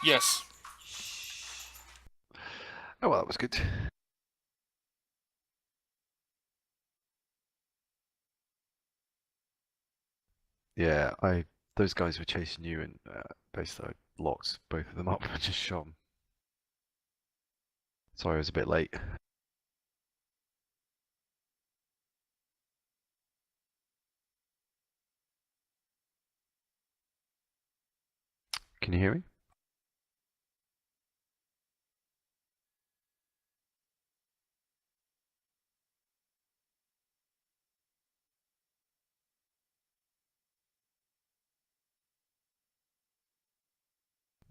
Yes. Oh well, that was good. Yeah, those guys were chasing you, and basically I locked both of them up and just shot 'em. Sorry, I was a bit late. Can you hear me?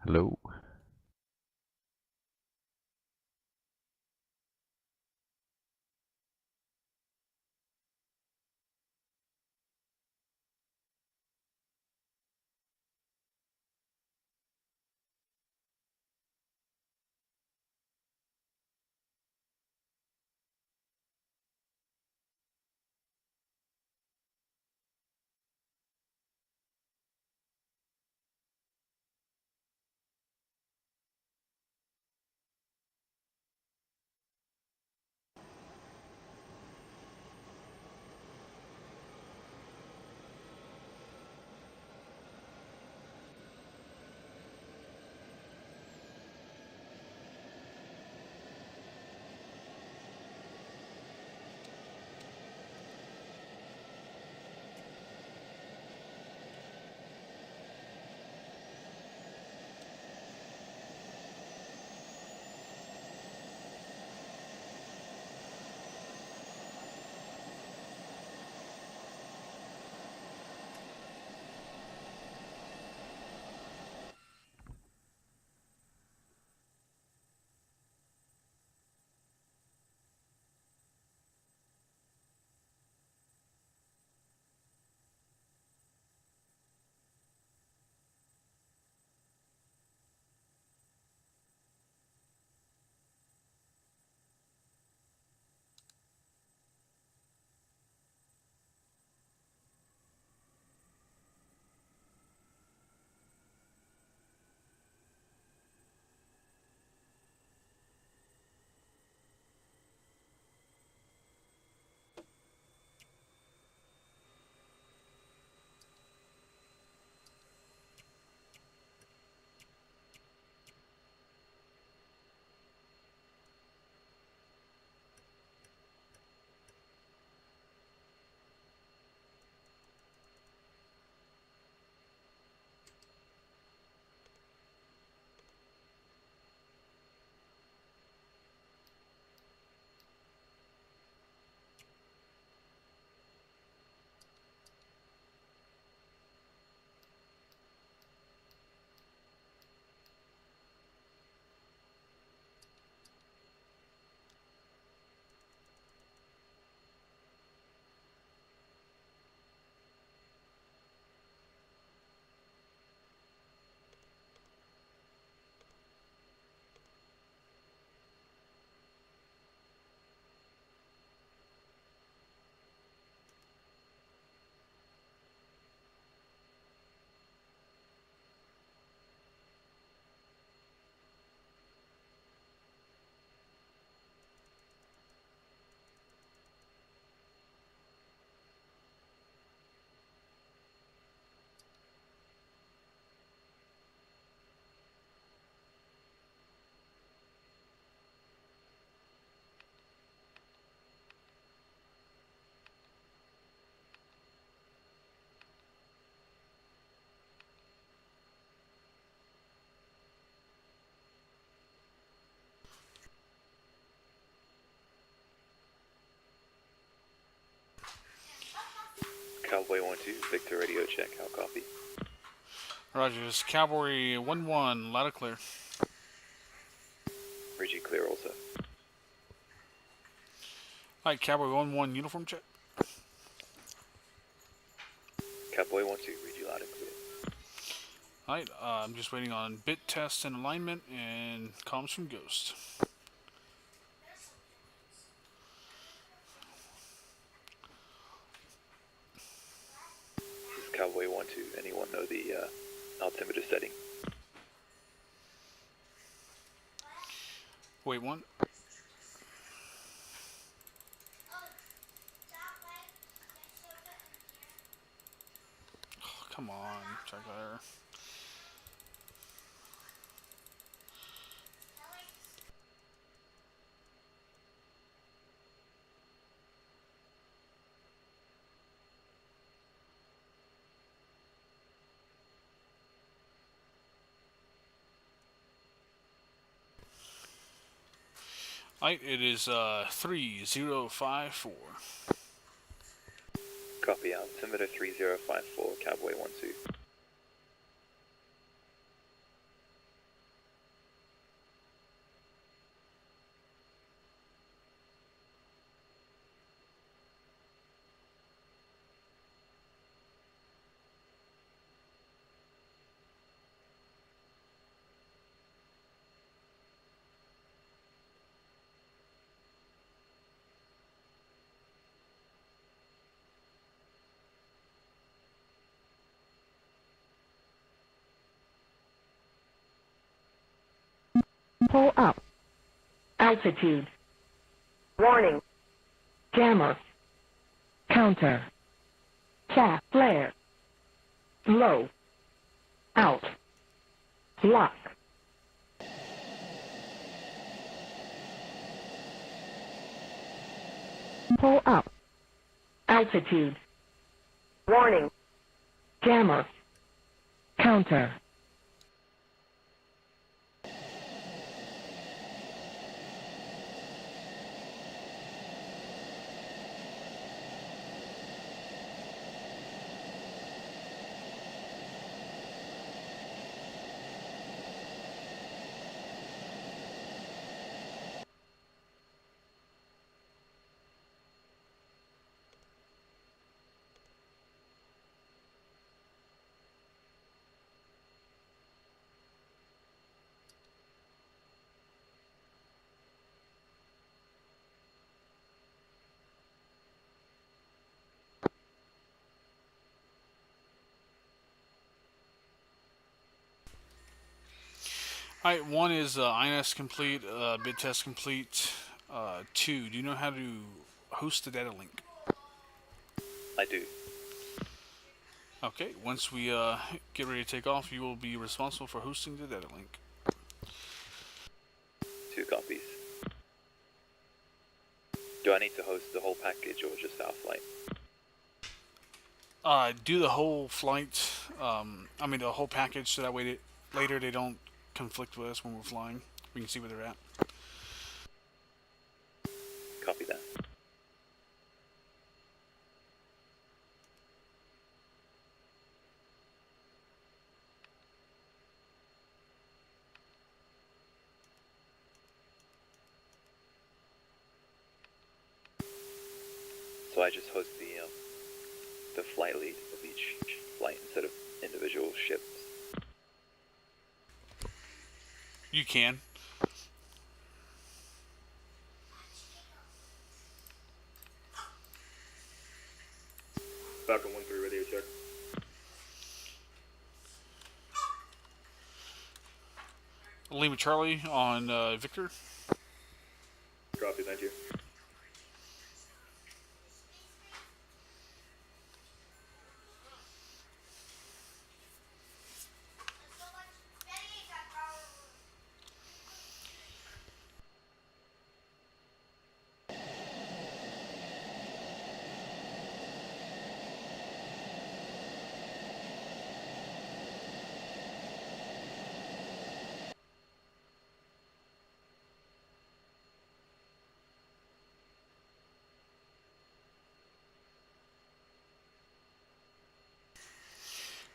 Hello? Cowboy 1-2, Victor Radio check, how copy? Rogers. Cowboy 1-1. Loud and clear. Reggie clear also. Alright, Cowboy 1-1. Uniform check. Cowboy 1-2, Reggie loud and clear. Alright, I'm just waiting on bit test and alignment and comms from Ghost. This is Cowboy 1-2, anyone know the altimeter setting? Wait, one. Oh, come on, Checkride. Alright, it is 3054. Copy, altimeter 3054, Cowboy 12. Pull up. Altitude. Warning. Jammer. Counter. Chaff flare. Low. Out. Lock. Pull up. Altitude. Warning. Jammer. Counter. Alright, one is INS complete, bid test complete. Two, do you know how to host the data link? I do. Okay, once we get ready to take off, you will be responsible for hosting the data link. 2 copies. Do I need to host the whole package or just our flight? Do the whole flight, the whole package, so that way later they don't conflict with us when we're flying. We can see where they're at. Copy that. So I just host the flight lead of each flight instead of individual ships. You can. Falcon 1-3 radio check. Lima Charlie on Victor. Copy, thank you.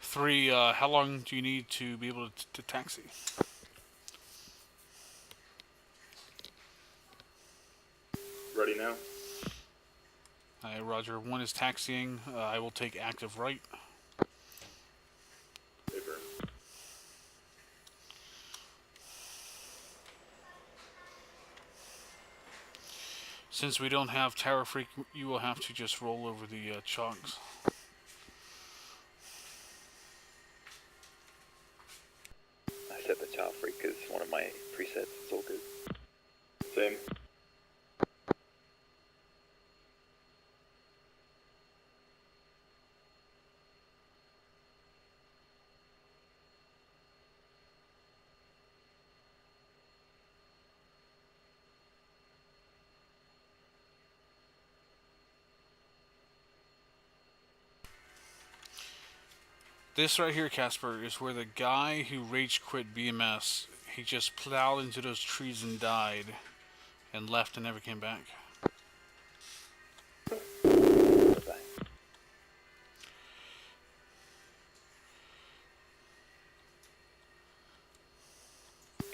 Three, how long do you need to be able to taxi? Ready now? Roger. One is taxiing. I will take active right. Paper. Since we don't have Tower Freak, you will have to just roll over the chunks. I set the Tower Freak as one of my presets, it's all good. Same. This right here, Casper, is where the guy who rage quit BMS, he just plowed into those trees and died, and left and never came back. Do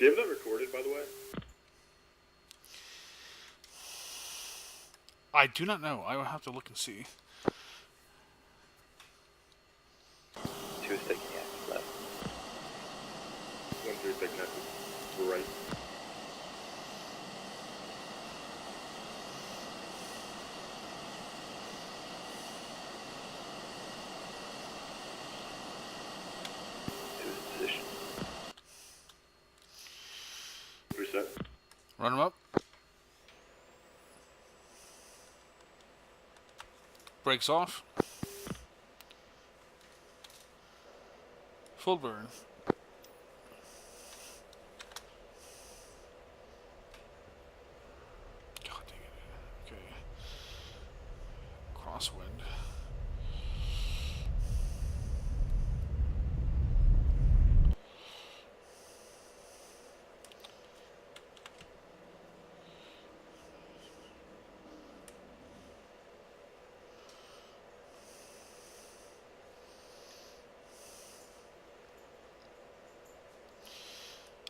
you have that recorded, by the way? I do not know. I will have to look and see. 2 is taking X left. 1-3 taking X right. Position. 3 set. Run him up. Brakes off. Full burn. God dang it. Okay. Crosswind.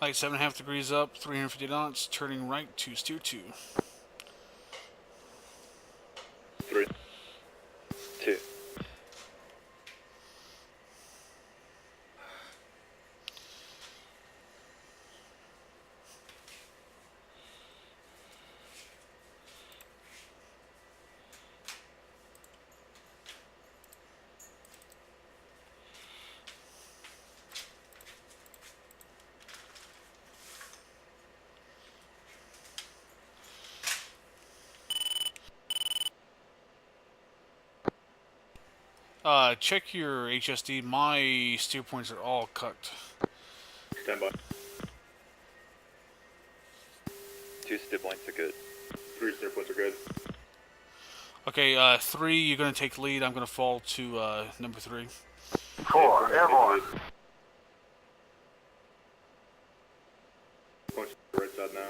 Like 7.5 degrees up, 350 knots, turning right to steer 2. 3. 2. Check your HSD. My steer points are all cut. Stand by. 2 steer points are good. 3 steer points are good. Okay, 3, you're going to take lead. I'm going to fall to number 3. 4, airborne. Points to the right side now.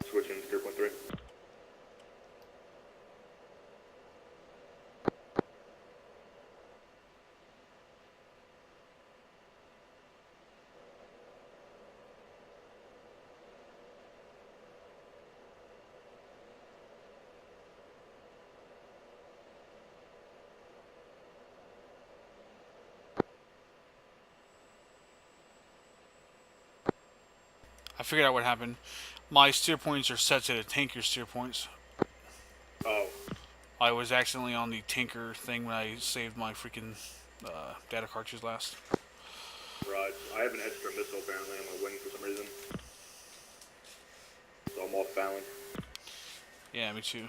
Switching to steer point 3. I figured out what happened. My steer points are set to the tanker steer points. Oh, I was accidentally on the tanker thing when I saved my freaking data cartridge last. right. I have an extra missile apparently on my wing for some reason. So I'm off balance. Yeah, me too.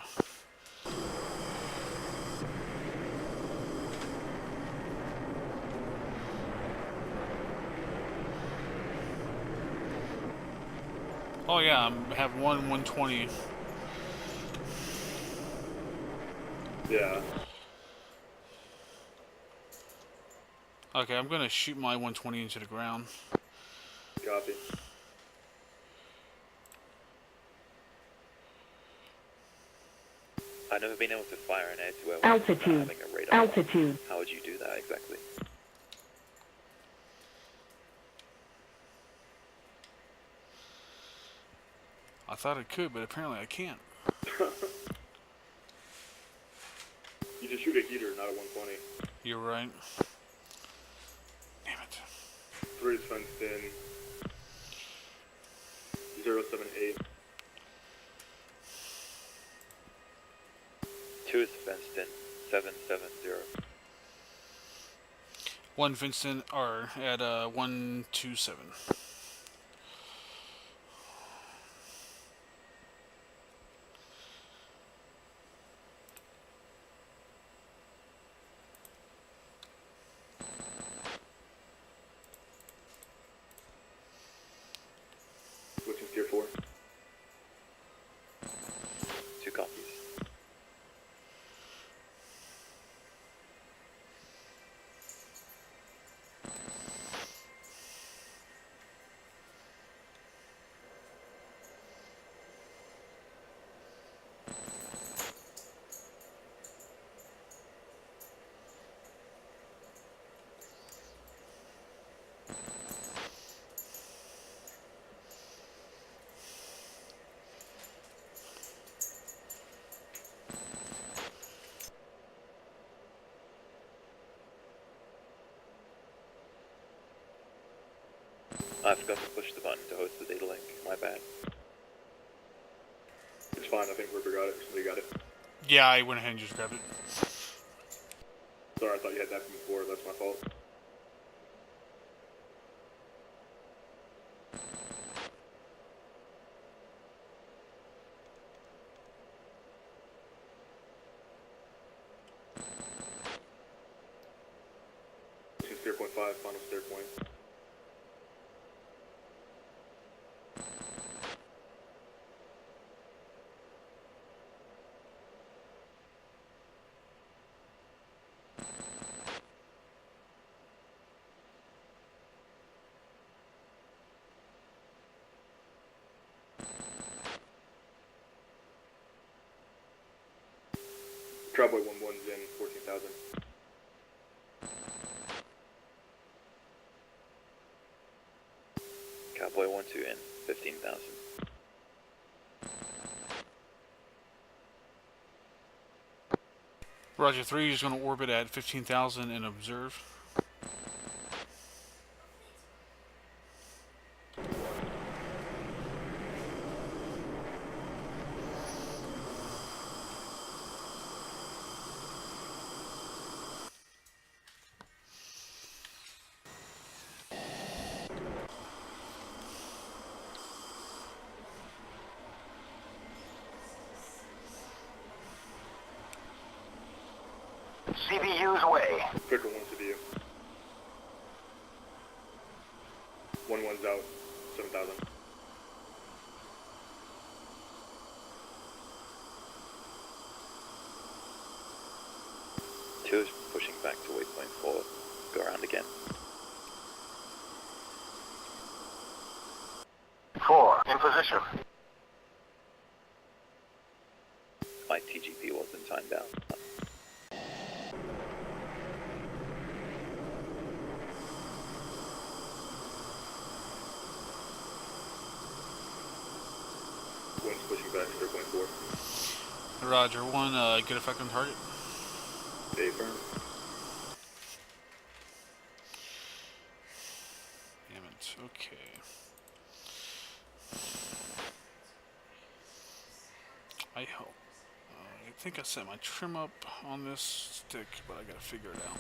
Oh yeah, I have 120. Yeah. Okay, I'm gonna shoot my 120 into the ground. Copy. I've never been able to fire an air-to-air weapon without Altitude. having a radar. Altitude. How would you do that exactly? I thought I could, but apparently I can't. You just shoot a heater, not a 120. You're right. Damn it. 3 is fenced in. 078. 2 is fenced in, 770. 1 Vincent are at 127. Switching tier 4. 2 copies. I forgot to push the button to host the data link. My bad. It's fine, I think Ripper got it. Somebody got it. Yeah, I went ahead and just grabbed it. Sorry, I thought you had that from before. That's my fault. Tier 0.5, final stair point. Trailboy 1-1's in 14,000. Cowboy 1-2 in, 15,000. Roger 3 is going to orbit at 15,000 and observe. CBU's way. Critical 1 CPU. 1-1's out. 7,000. Two is pushing back to waypoint 4. Go around again. 4 in position. My TGP wasn't timed out. One's pushing back to 0.4. Roger 1, get effect on target. Stay firm. Damn it, okay. I hope. I think I set my trim up on this stick, but I gotta figure it out.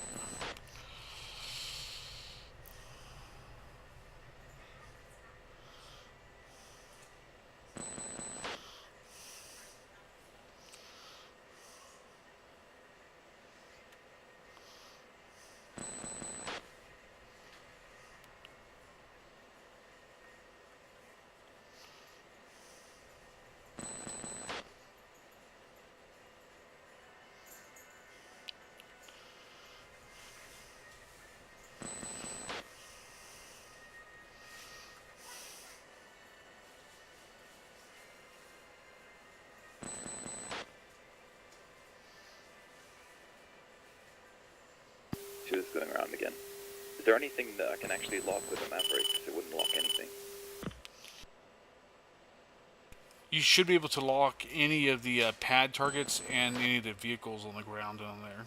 Two is going around again. Is there anything that I can actually lock with a Maverick? 'Cause it wouldn't lock anything. You should be able to lock any of the pad targets and any of the vehicles on the ground down there.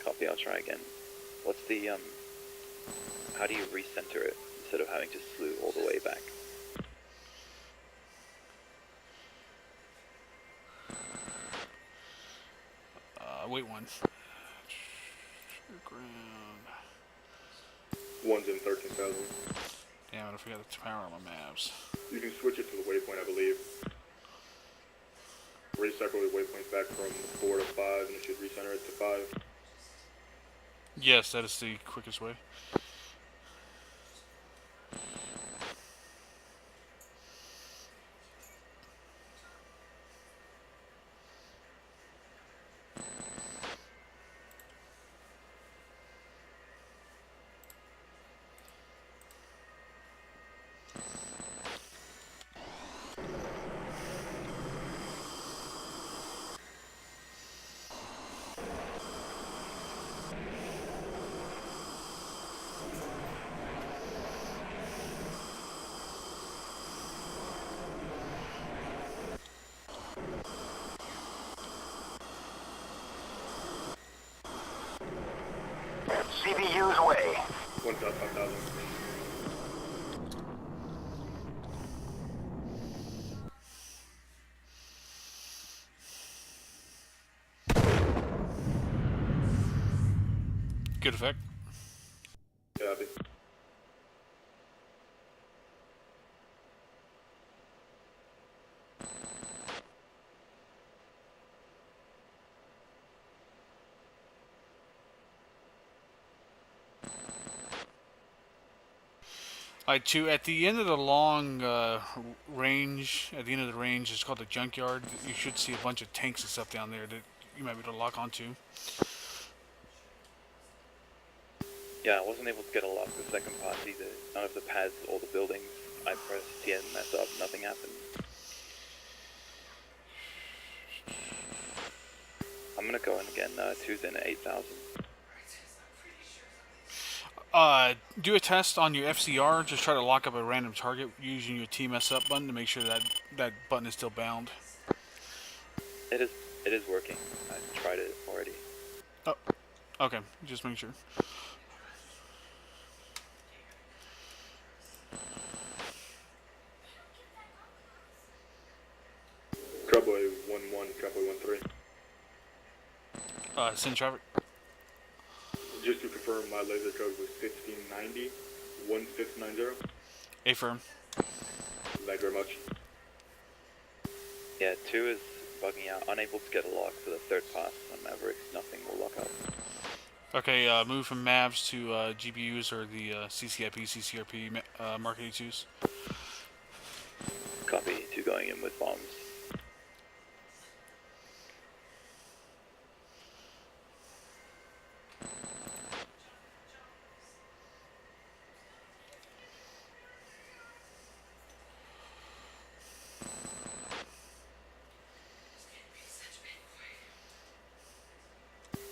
Copy, I'll try again. What's the, how do you recenter it instead of having to slew all the way back? wait one. Ground. One's in 13,000. Damn it, I forgot the power on my maps. You can switch it to the waypoint, I believe. Recycle the waypoint back from 4 to 5, and it should recenter it to 5. Yes, that is the quickest way. CBU's away. 1,500. Good effect. Copy. Alright, two, at the end of the long range, at the end of the range, it's called the junkyard. You should see a bunch of tanks and stuff down there that you might be able to lock onto. Yeah, I wasn't able to get a lock the second pass either. None of the pads or the buildings. I pressed TMS up, nothing happened. I'm gonna go in again, 2's in at 8,000. Do a test on your FCR. Just try to lock up a random target using your TMS up button to make sure that that button is still bound. It is working. I tried it already. Oh, okay. Just make sure. Trouble 1-1, trouble 1-3. Send traffic. Just to confirm, my laser code was 1590, 1690. Affirm. Thank you very much. Yeah, 2 is bugging out, unable to get a lock for the third pass on Mavericks. Nothing will lock up. Okay, move from MAVs to GPUs or the CCIP, CCRP Mark 82s. Copy, 2 going in with bombs.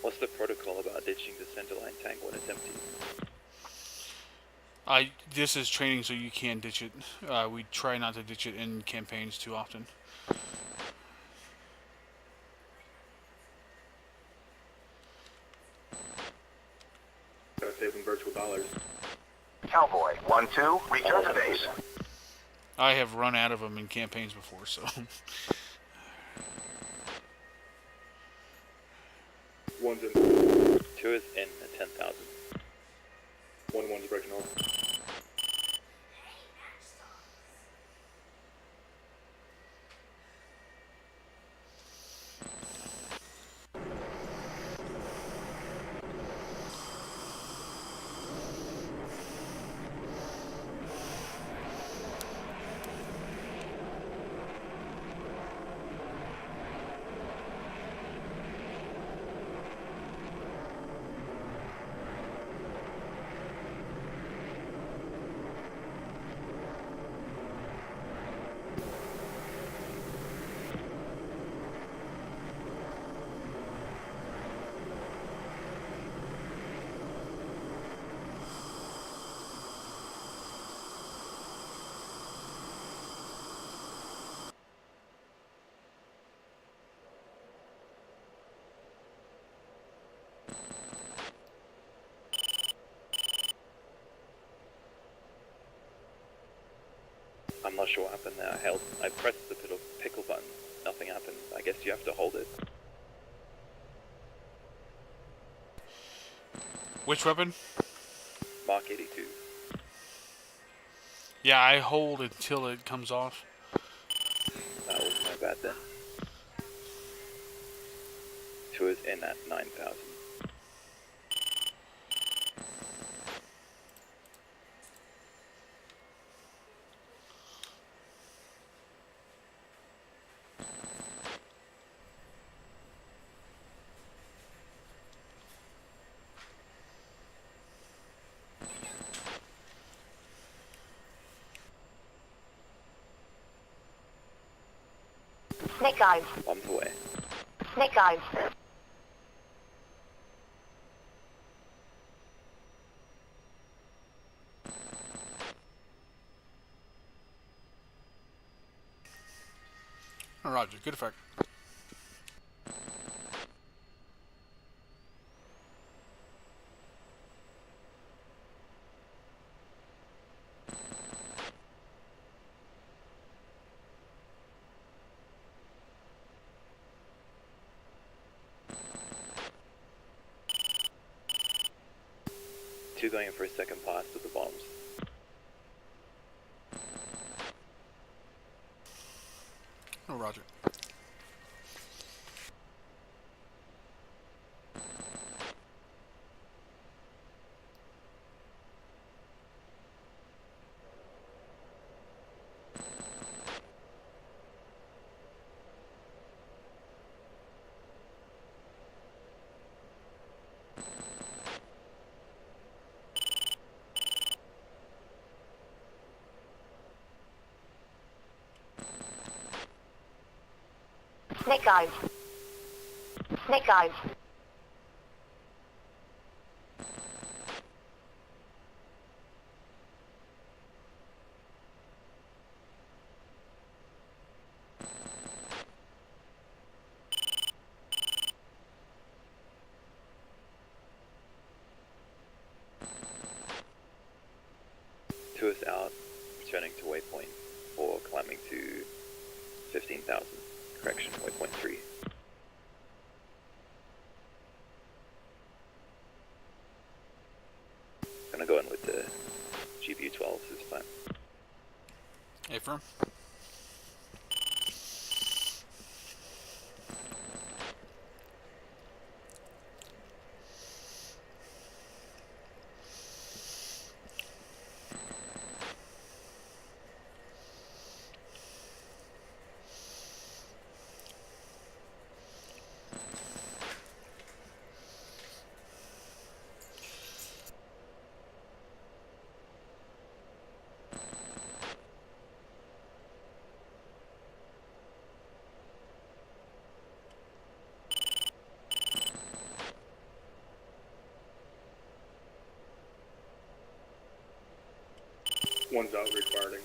What's the protocol about ditching the centerline tank when it's empty? This is training, so you can ditch it. We try not to ditch it in campaigns too often. Gotta save them virtual dollars. Cowboy, 1-2, return to base. I have run out of them in campaigns before, so. 1's in. 2 is in at 10,000. 1-1's breaking off. I'm not sure what happened there. I pressed the pickle button. Nothing happened. I guess you have to hold it. Which weapon? Mark 82. Yeah, I hold until it comes off. That was my bad then. Tours in at 9,000. Snake eyes. Bombs away. Snake eyes. Oh, roger. Good effect. Two going in for a second pass with the bombs. Oh, roger. Snake eyes. Snake eyes. Tours out, returning to waypoint 4, climbing to 15,000. Correction, waypoint 3. Gonna go in with the GPU 12 this time. Affirm. One's out requiring.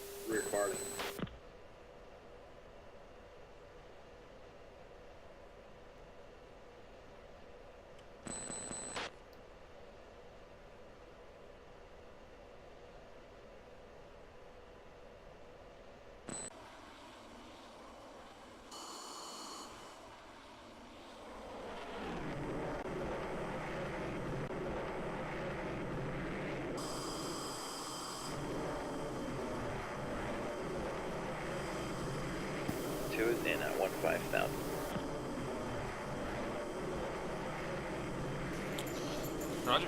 Tours in at 15,000. Roger.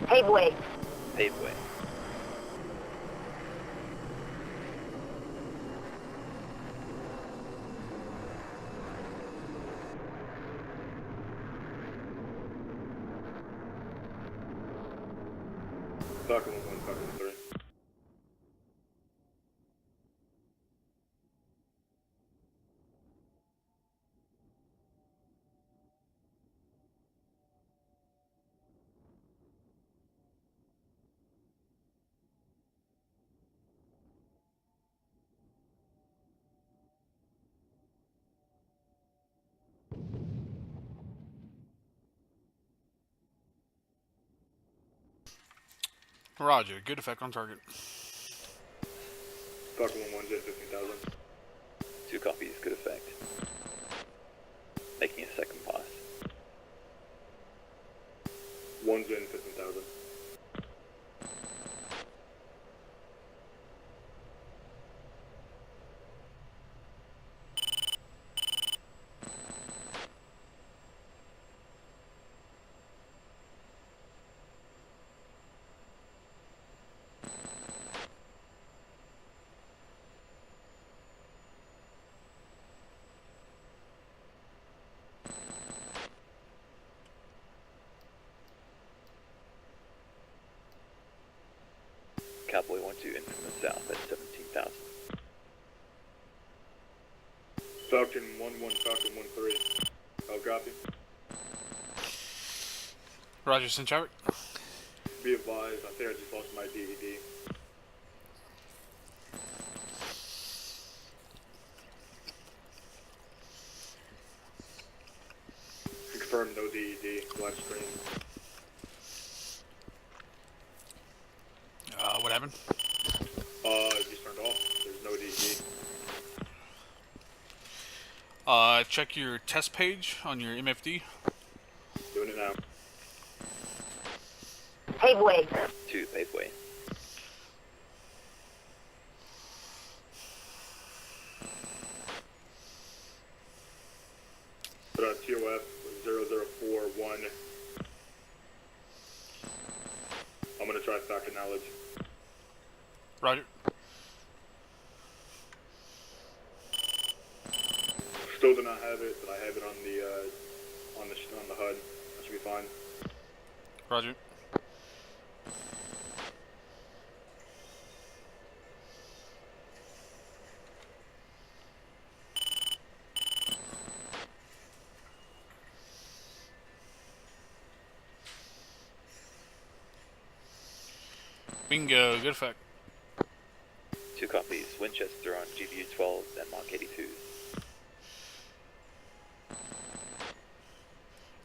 Pave way. Paved way. Falcon 1-1, Falcon 1-3. Roger. Good effect on target. Falcon 1-1, jet 15,000. 2 copies, good effect. Making a second pass. 1's in 15,000. Cowboy 1-2 in from the south at 17,000. Falcon 1-1, Falcon 1-3. I'll copy. Roger, send traffic. Be advised, I think I just lost my DED. Confirm no DED, black screen. What happened? It just turned off. There's no DED. Check your test page on your MFD. Doing it now. Paveway. 2 paveway. TOF 0041. I'm gonna try Falcon knowledge. Roger. Still do not have it, but I have it on the HUD. That should be fine. Roger. Bingo, good effect. 2 copies. Winchester on GPU 12s and Mach 82s.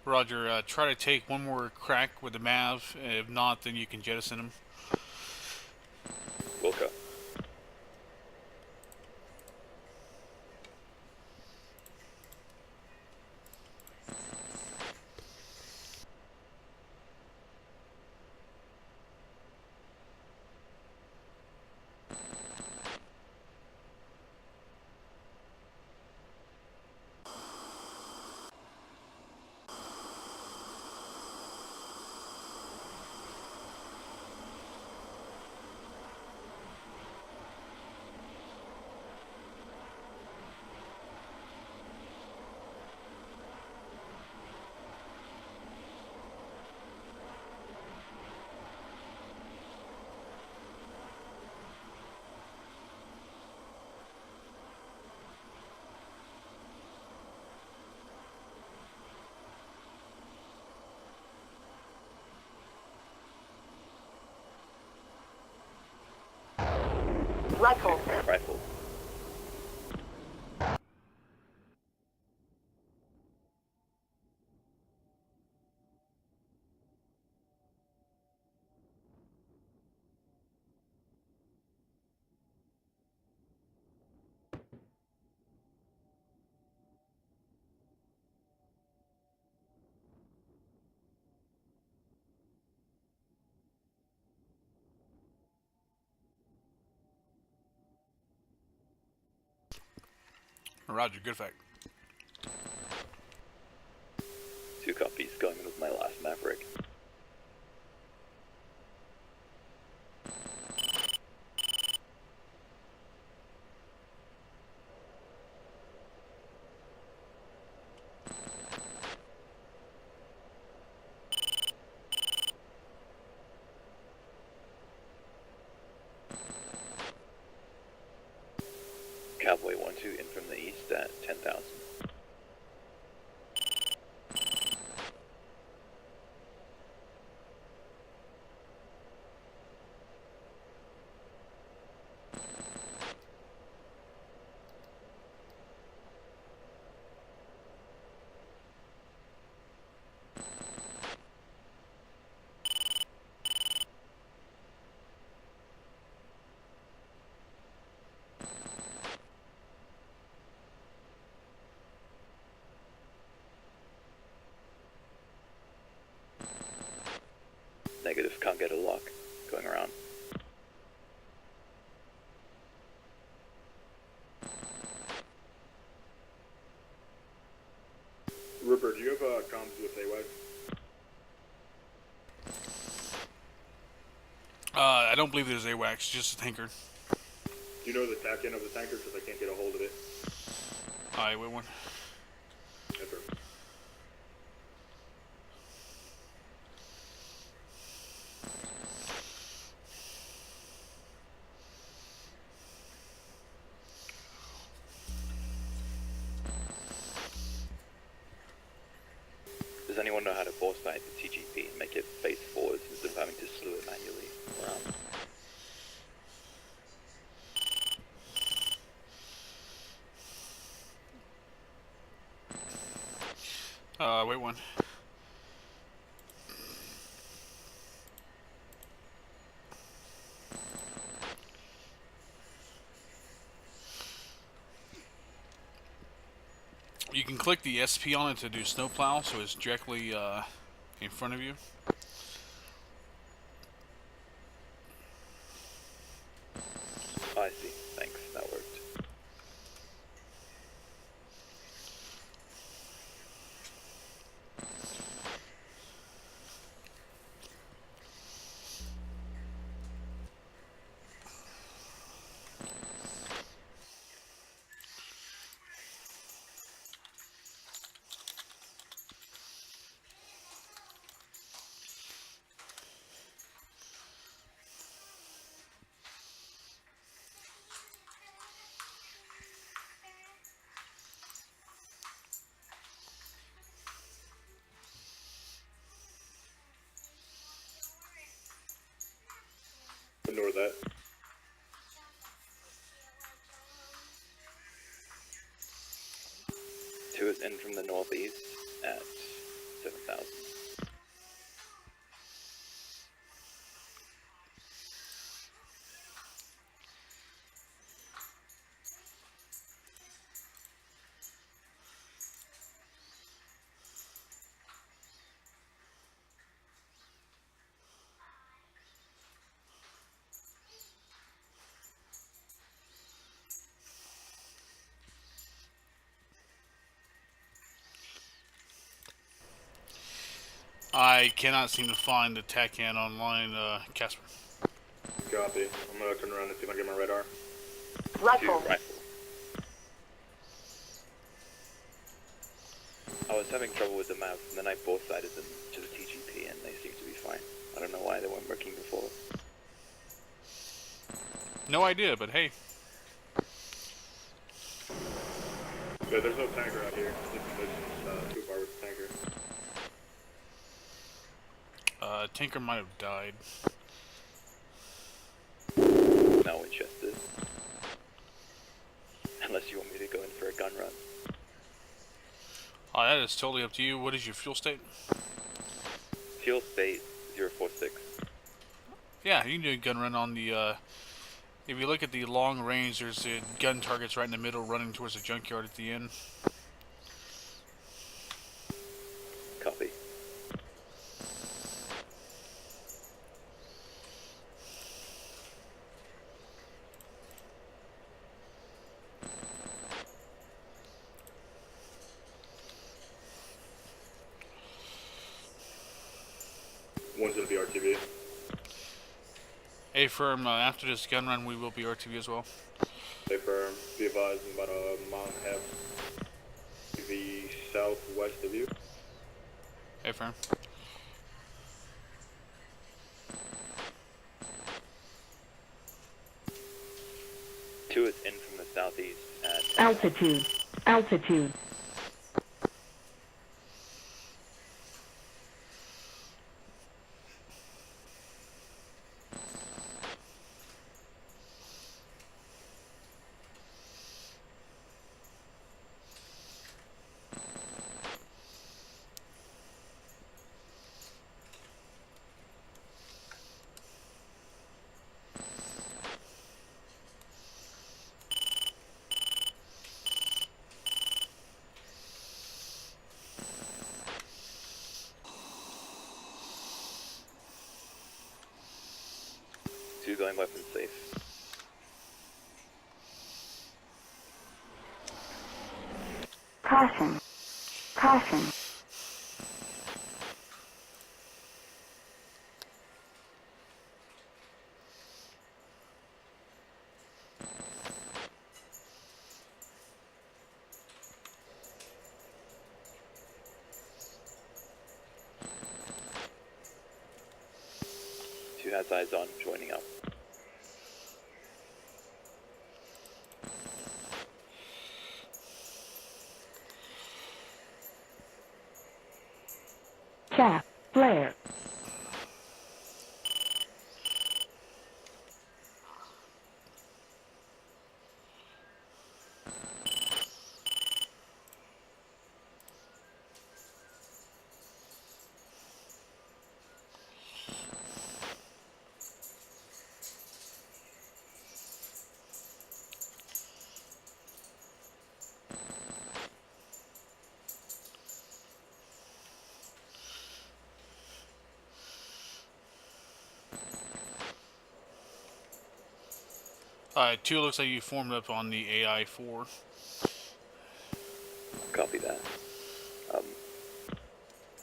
Roger, try to take one more crack with the MAV. If not, then you can jettison him. Wilco. Rifle. Rifle. Roger, good effect. 2 copies going in with my last Maverick. 2 in from the east at 10,000. Negative, can't get a lock going around. Rupert, do you have comms with AWAC? I don't believe there's AWACS, just a tanker. Do you know the tack end of the tanker? Because I can't get a hold of it. Alright, wait one. Ever. Does anyone know how to force fight the TGP and make it face forwards instead of having to slew it manually around? Wait one. You can click the SP on it to do snowplow, so it's directly in front of you. Oh, I see. Thanks, that worked. Ignore that. Two is in from the northeast at 7,000. I cannot seem to find the TACAN online, Casper. Copy. I'm gonna turn around and see if I can get my radar. Two Rifle. rifle. I was having trouble with the map, and then I both-sided them to the TGP, and they seem to be fine. I don't know why they weren't working before. No idea, but hey. Yeah, there's no tanker out here. This position's too far with the tanker. Tinker might have died. No Winchester. Unless you want me to go in for a gun run. That is totally up to you. What is your fuel state? Fuel state 046. Yeah, you can do a gun run on the, if you look at the long range, there's the gun targets right in the middle running towards the junkyard at the end. Copy. One's gonna be RTV. A firm, after this gun run, we will be RTV as well. Stay firm. Be advised, I'm about a mile and a half to the southwest of you. A firm. Two is in from the southeast at 10 knots. Altitude. Altitude. Two going weapons safe. Caution. Caution. Two has eyes on, joining up. Chaff. Flare. Two looks like you formed up on the AI-4. Copy that.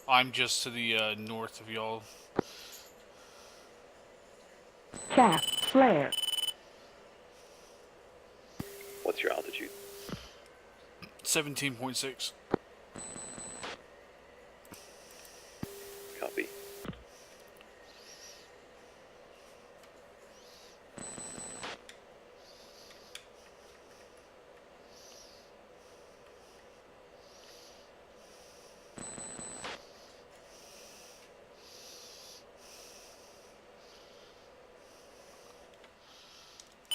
I'm just to the north of y'all. Chaff. Flare. What's your altitude? 17.6. Copy.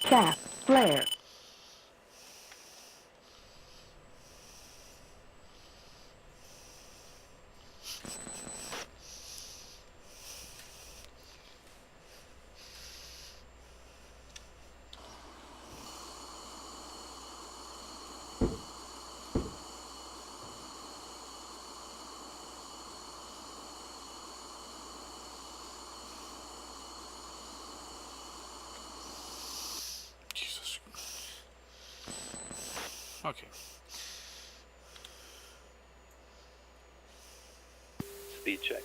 Chaff. Flare. Jesus. Okay. Speed check.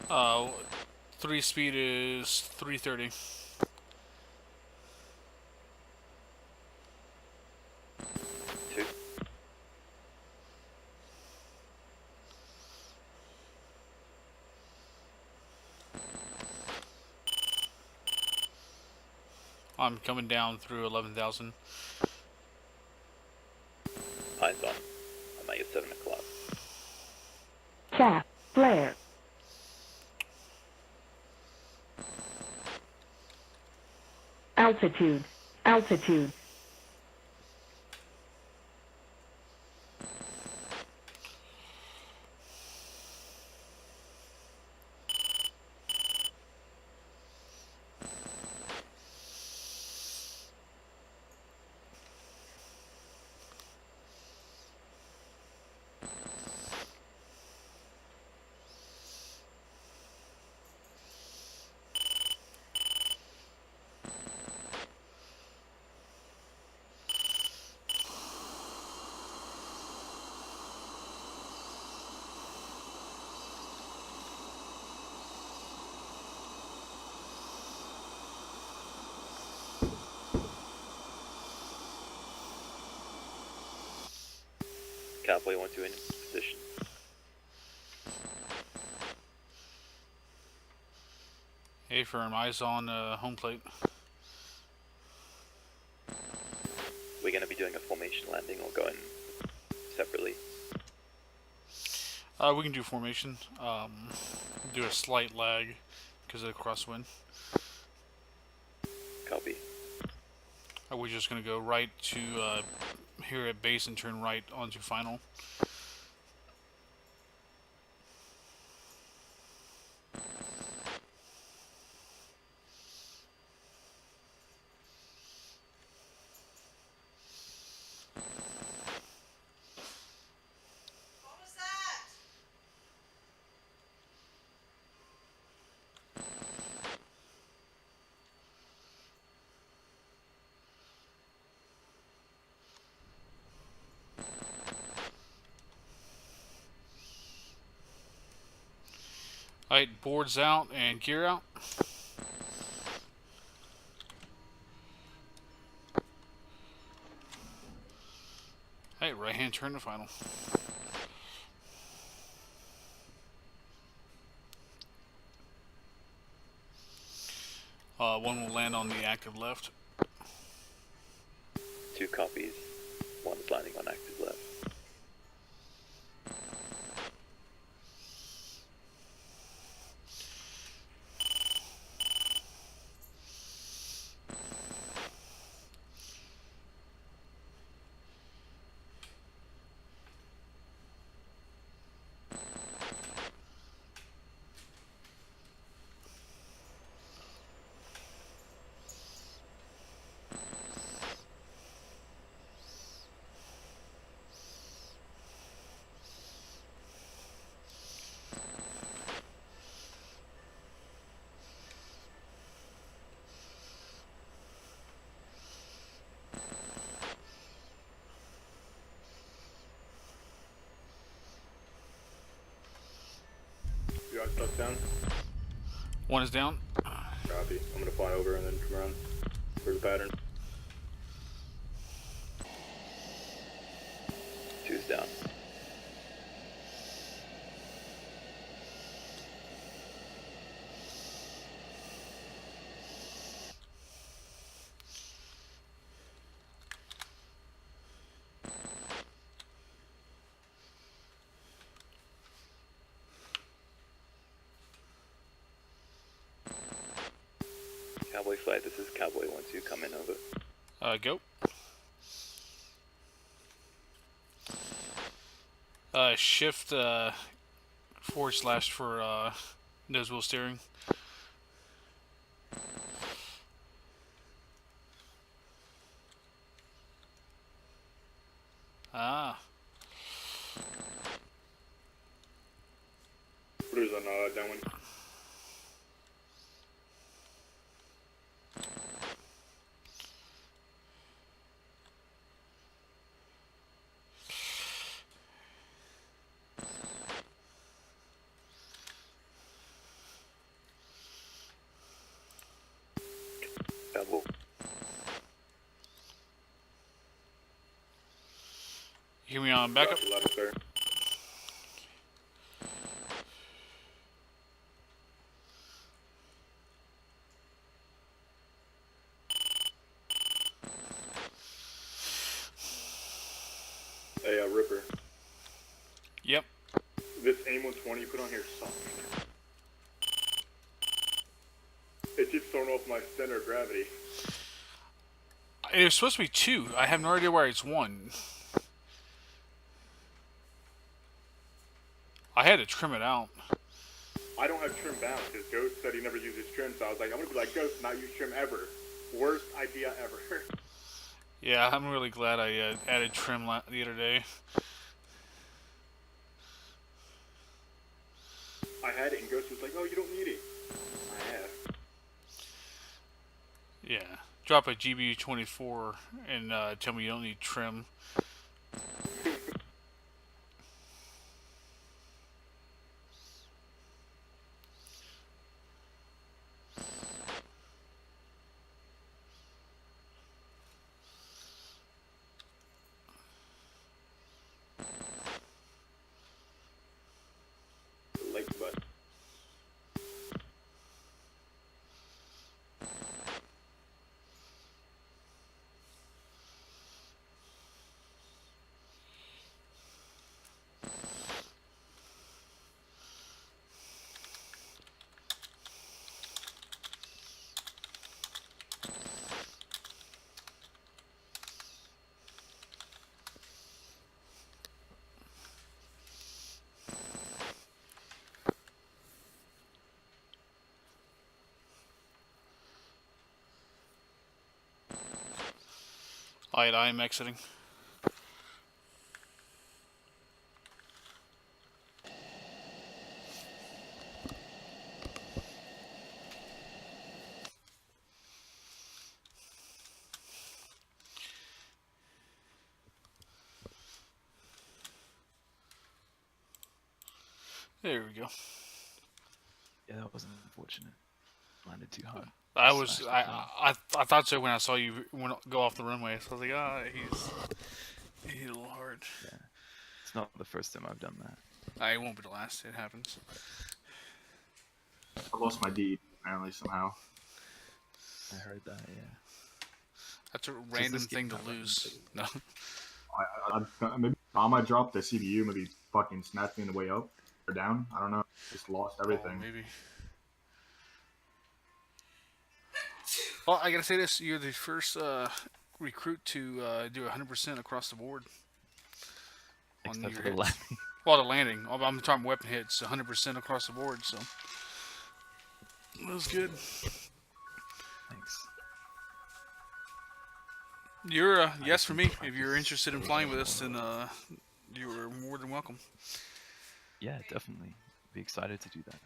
Uh, 3 speed is 330. Two. I'm coming down through 11,000. Eyes on. I'm at your 7 o'clock. Chaff. Flare. Altitude. Altitude. Cowboy 1-2 in position. confirm. Eyes on home plate. We're going to be doing a formation landing or going separately. We can do formation. Do a slight lag because of the crosswind. Copy. We're just going to go right to here at base and turn right onto final. Alright, boards out and gear out. Hey, right hand turn to final. One will land on the active left. 2 copies. One's landing on active left. You guys touchdown? One is down. Copy. I'm gonna fly over and then come around for the pattern. 2's down. Cowboy flight, this is Cowboy once you come in, over. Go. Shift / for nose wheel steering. Ah. What is on downwind? Double. Hear me on backup. Copy, loud and clear. Hey, Ripper. Yep. This AIM-120 you put on here sucks. It keeps throwing off my center of gravity. It was supposed to be 2. I have no idea why it's 1. I had to trim it out. I don't have trim down because Ghost said he never uses trim, so I was like, I'm gonna be like Ghost, not use trim ever. Worst idea ever. Yeah, I'm really glad I added trim the other day. I had it and Ghost was like, oh, you don't need it. I have. Yeah. Drop a GB24 and tell me you don't need trim. Lake butt. Alright, I am exiting. There we go. Yeah, that wasn't unfortunate. Landed too hard. I Smashed the plane. I thought so when I saw you go off the runway. So I was like, ah, he hit a little hard. Yeah. It's not the first time I've done that. It won't be the last. It happens. I lost my deed, apparently, somehow. I heard that, yeah. That's a random this thing game to not lose. No. Maybe I might drop the CPU, maybe fucking snatch me on the way up or down. I don't know. Just lost everything. Oh, maybe. Well, I gotta say this: you're the first recruit to do 100% across the board on Except your for the hits. landing. Well, the landing. I'm talking weapon hits, 100% across the board. So that was good. Thanks. You're yes for me. If you're interested in flying with us, then you are more than welcome. Yeah, definitely. Be excited to do that.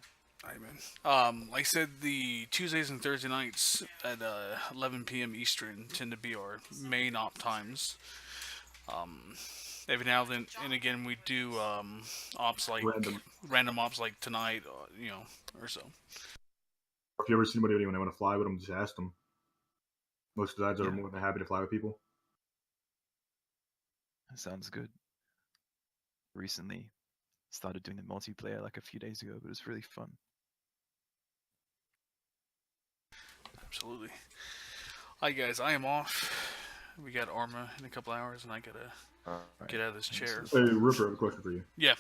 Alright, man. Like I said, the Tuesdays and Thursday nights at 11 p.m. Eastern tend to be our main op times. Every now and again, we do ops like random ops like tonight, or so. If you ever see anybody when they want to fly with them, just ask them. Most of the guys are Yeah. more than happy to fly with people. That sounds good. Recently started doing the multiplayer like a few days ago, but it was really fun. Absolutely. Alright, guys, I am off. We got Arma in a couple hours, and I gotta get out of this chair. Hey, Ripper, I have a question for you. Yeah.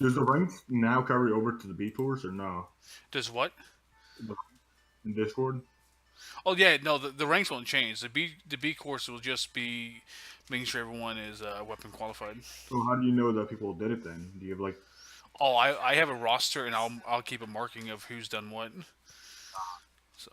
Does the ranks now carry over to the B tours or no? Does what? In Discord? Oh yeah, no, the ranks won't change. The B course will just be making sure everyone is weapon qualified. So how do you know that people did it then? Do you have like... Oh, I have a roster, and I'll keep a marking of who's done what. So